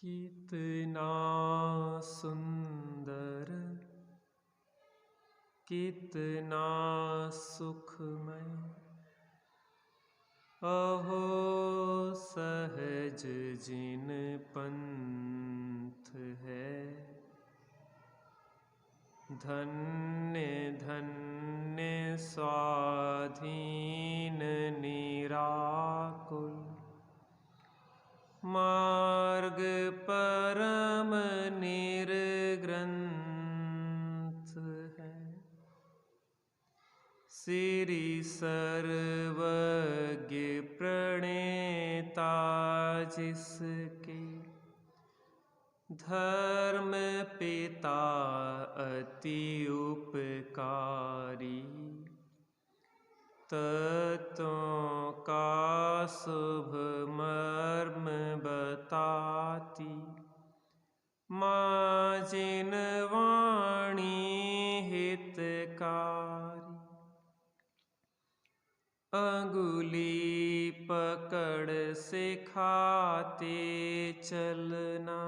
कितना सुंदर, कितना सुखमय, अहो सहज जिन पंथ है। धन्य धन्य स्वाधीन निराकुल, मार्ग परम निर्ग्रंथ है। श्री सर्वज्ञ प्रणेता जिसके, धर्म पिता अति उपकारी। तत्वों का शुभ मर्म बताती, माँ जिन वाणी हितकारी। अंगुली पकड़ सिखाते चलना,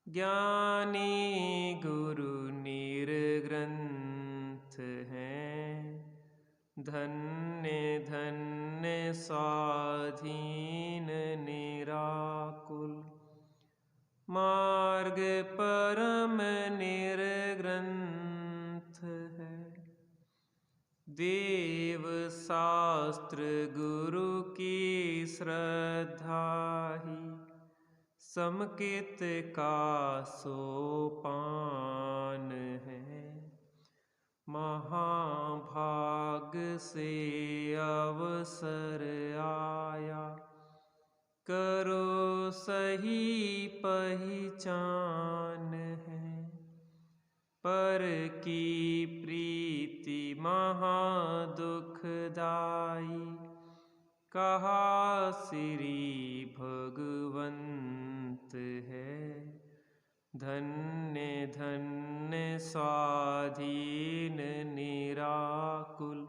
ज्ञानी गुरु निर्ग्रंथ हैं। धन्य धन्य स्वाधीन निराकुल, मार्ग परम निर्ग्रंथ है। देव शास्त्र गुरु की श्रद्धा ही, समकित का सोपान है। महाभाग से अवसर आया, करो सही पहचान है। पर की प्रीति महादुखदाई, कहा श्री भगवंत है। धन्य धन्य स्वाधीन निराकुल,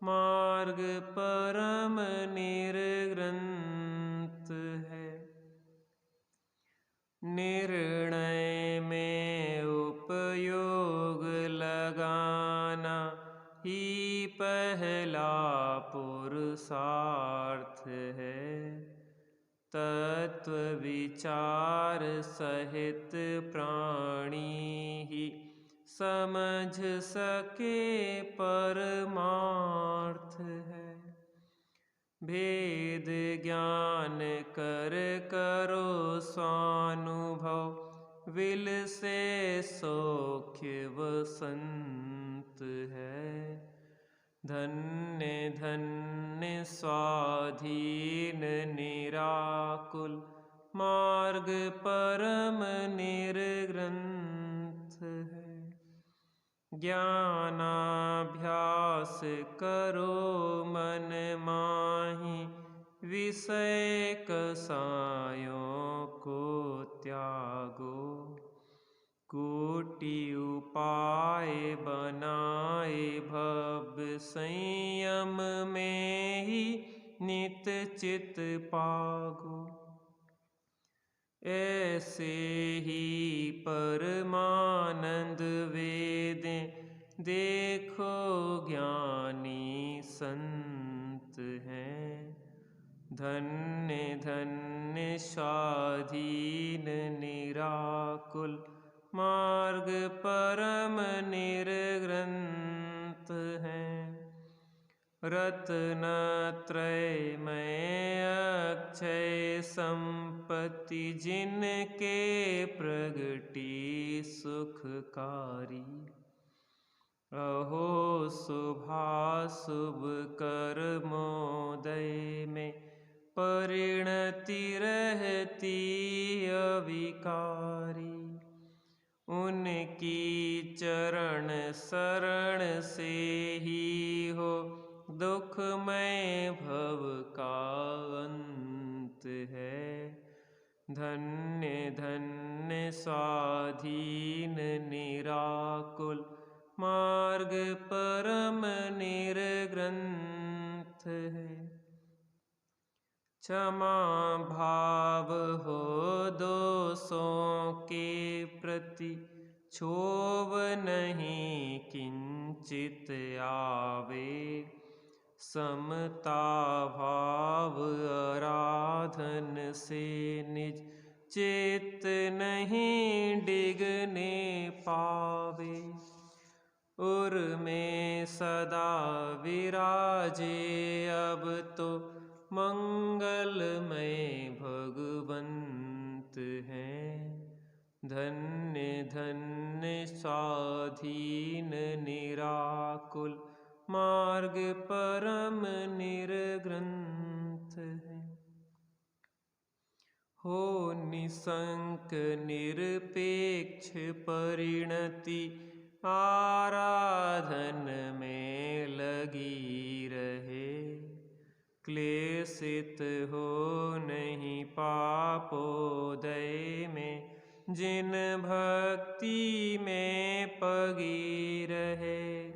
मार्ग परम निर्ग्रंथ है। निर्णय में उपयोग लगाना ही पहला पुरुषार्थ है। तत्व विचार सहित प्राणी ही, समझ सके परमार्थ है। भेद ज्ञान कर करो स्वानुभव, विल से सौख्य वसंत है। धन्य धन्य स्वाधीन निराकुल, मार्ग परम निर्ग्रंथ है। ज्ञानाभ्यास करो मन माहि, विषय कसायों को त्यागो। कोटि उपाय बनाए भव संयम में ही, नित चित पागो। ऐसे ही परमानंद वेदें, देखो ज्ञानी संत हैं। धन्य धन्य स्वाधीन निराकुल, मार्ग परम निर्ग्रंथ हैं। रत्नत्रय में अक्षय संपत्ति, जिनके प्रगटी सुखकारी। अहो शुभाशुभ कर्मोदय में, परिणति रहती अविकारी। उनकी चरण शरण से ही हो, दुखमय भव का अंत है। धन्य धन्य स्वाधीन निराकुल, मार्ग परम निर्ग्रंथ है। क्षमा भाव हो के प्रति क्षोभ नहीं किंचित आवे। समता भाव आराधन से निज चित्त नहीं डिगने पावे। उर में सदा विराजे अब तो मंगलमय भगवंत हैं। धन्य धन्य स्वाधीन निराकुल मार्ग परम निर्ग्रंथ है। हो निसंक निरपेक्ष परिणति आराधन में लगी रहे। क्लेशित हो नहीं पापोदय में जिन भक्ति में पगी रहे।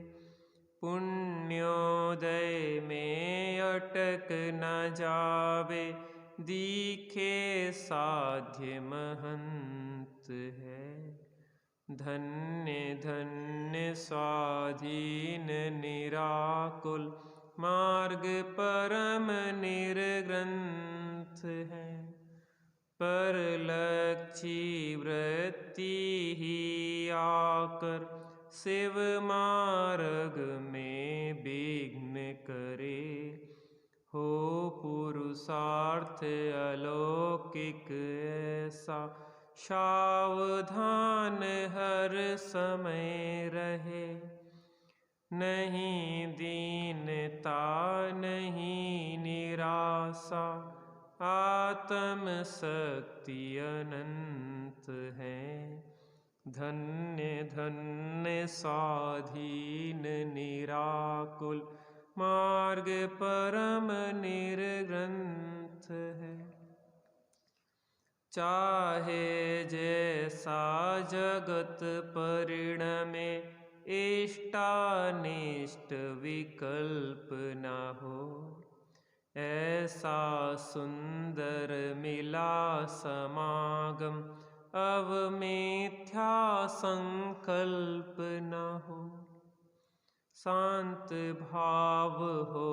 पुण्योदय में अटक न जावे दीखे साध्य महंत है। धन्य धन्य स्वाधीन निराकुल मार्ग परम निर्ग्रंथ है। परलक्षी वृत्ति ही आकर शिव मार्ग में विघ्न करे। हो पुरुषार्थ अलौकिक ऐसा सावधान हर समय रहे। नहीं दीनता नहीं निराशा आत्म शक्ति अनंत है। धन्य धन्य स्वाधीन निराकुल मार्ग परम निर्ग्रंथ है। चाहे जैसा जगत परिणमे इष्टानिष्ट विकल्प न हो। ऐसा सुंदर मिला समागम अब मिथ्या संकल्प न हो। शांत भाव हो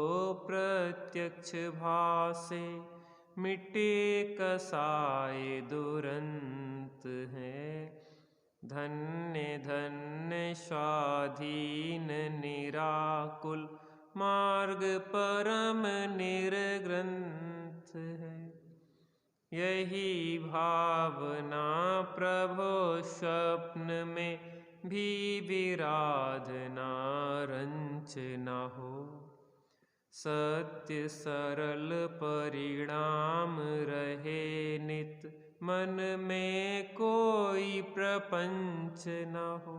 प्रत्यक्ष भासे मिटे कसाय दुरंत है। धन्य धन्य स्वाधीन निराकुल मार्ग परम निर्ग्रंथ है। यही भावना प्रभो स्वप्न में भी विराधना रंचना हो। सत्य सरल परिणाम रहे नित मन में कोई प्रपंच न हो।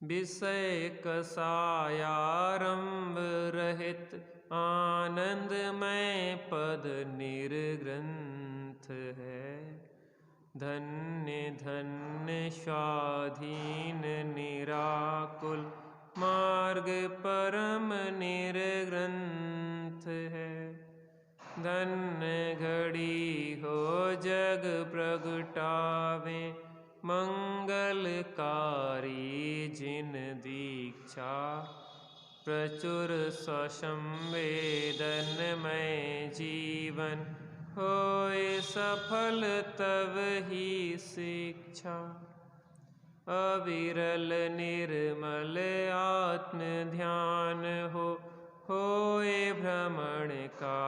विषय कसायारंभ रहित आनंदमय पद निर्ग्रंथ है। धन्य धन्य स्वाधीन निराकुल मार्ग परम निर्ग्रंथ है। धन्य घड़ी हो जग प्रगटावे मंगलकारी जिन दीक्षा। प्रचुर स्वसंवेदनमय जीवन होए सफल तब ही शिक्षा। अविरल निर्मल आत्म ध्यान होए भ्रमण का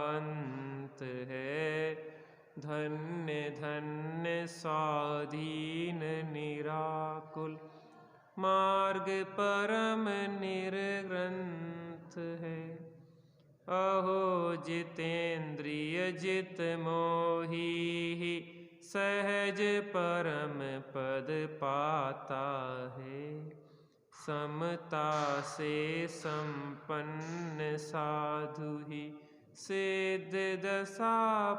अंत है। धन्य धन्य स्वाधीन निराकुल मार्ग परम निर्ग्रंथ है। अहो जितेंद्रिय जित मोही सहज परम पद पाता है। समता से संपन्न साधु ही सिद्ध दशा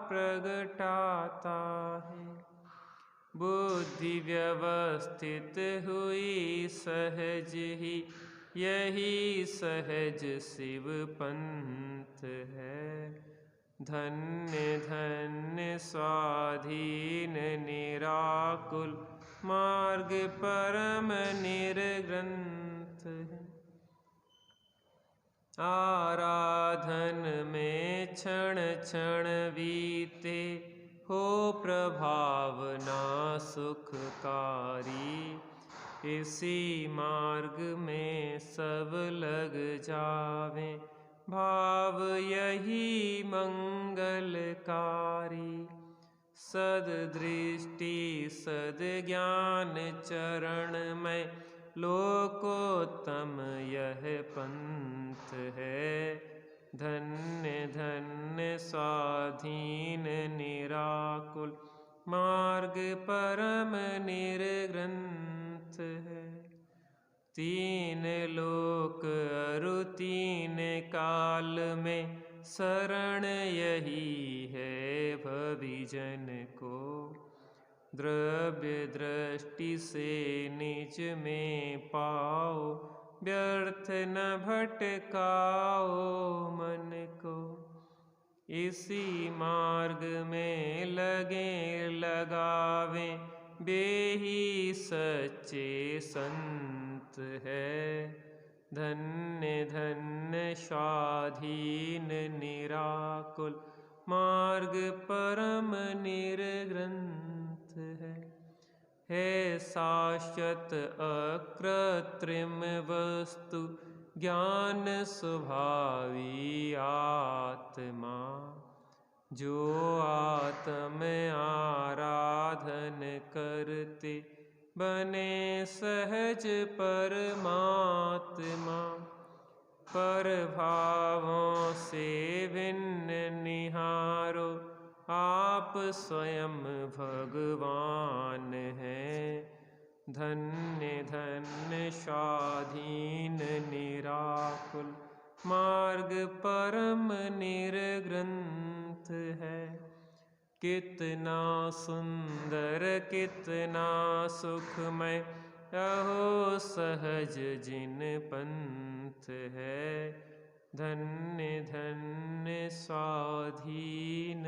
प्रगटाता है। बुद्धि व्यवस्थित हुई सहज ही यही सहज शिव पंथ है। धन्य धन्य स्वाधीन निराकुल मार्ग परम निर्ग्रंथ है। आराधन में क्षण क्षण बीते हो प्रभावना सुखकारी। इसी मार्ग में सब लग जावे भाव यही मंगलकारी। सददृष्टि सद्ज्ञान चरण में लोकोत्तम यह पंथ है। धन्य धन्य स्वाधीन निराकुल मार्ग परम निर्ग्रंथ है। तीन लोक अरु तीन काल में शरण यही है भविजन को। द्रव्य दृष्टि से निज में पाओ व्यर्थ न भटकाओ मन को। इसी मार्ग में लगे लगावे बेही सच्चे संत है। धन्य धन्य स्वाधीन निराकुल मार्ग परम निर्ग्रंथ है शाश्वत अकृत्रिम वस्तु ज्ञान स्वभावी आत्मा। जो आत्म आराधन करते बने सहज परमात्मा। पर भावों से भिन्न निहारो आप स्वयं भगवान हैं। धन्य धन्य स्वाधीन निराकुल मार्ग परम निर्ग्रंथ है। कितना सुंदर कितना सुखमय अहो सहज जिन पंथ है। धन्य धन्य स्वाधीन